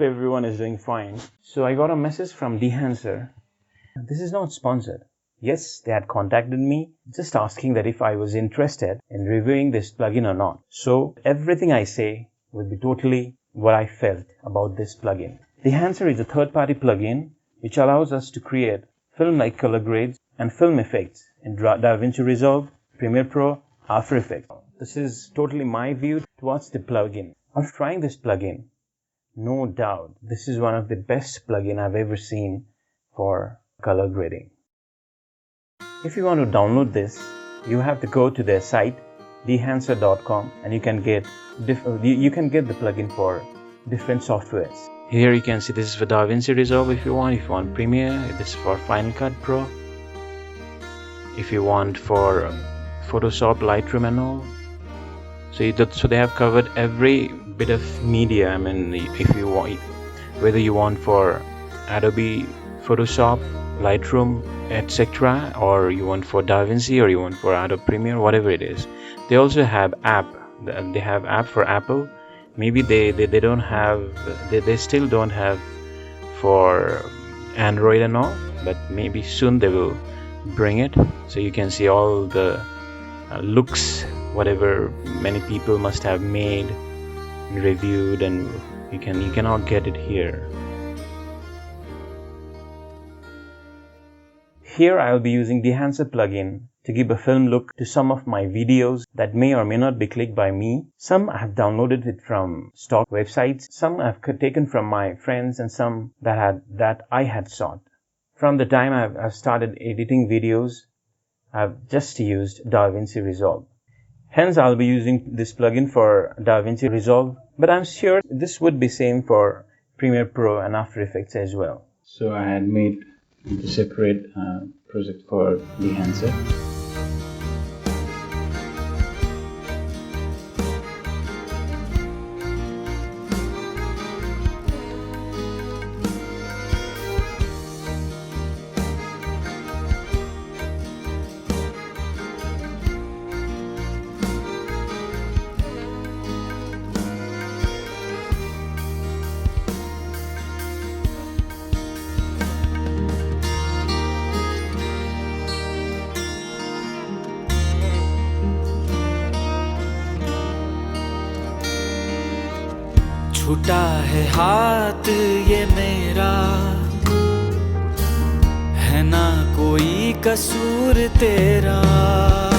everyone is doing fine. So I got a message from Dehancer. This is not sponsored. Yes, they had contacted me just asking that if I was interested in reviewing this plugin or not. So everything I say will be totally what I felt about this plugin. Dehancer is a third-party plugin which allows us to create film-like color grades and film effects in DaVinci Resolve, Priemer Pro, After Effects. This is totally my view towards the plugin. After trying this plugin, no doubt this is one of the best plugin I've ever seen for color grading. If you want to download this, you have to go to their site dehancer.com and you can get the plugin for different softwares. Here you can see this is for DaVinci Resolve if you want Premiere, this is for Final Cut Pro. If you want for Photoshop, Lightroom and all. So they have covered every bit of media. I mean, if you want, whether you want for Adobe Photoshop, Lightroom, etc., or you want for DaVinci, or you want for Adobe Premiere, whatever it is. They also have app. They have app for Apple. Maybe they don't have. They still don't have for Android and all. But maybe soon they will bring it. So you can see all the looks, whatever many people must have made and reviewed, and you cannot get it here. Here I will be using Dehancer plugin to give a film look to some of my videos that may or may not be clicked by me. Some I have downloaded it from stock websites, some I have taken from my friends, and some that I had sought. From the time I've started editing videos, I've just used DaVinci Resolve. Hence I'll be using this plugin for DaVinci Resolve, but I'm sure this would be same for Premiere Pro and After Effects as well. So I had made a separate project for Dehancer. छूटा है हाथ ये मेरा, है ना कोई कसूर तेरा।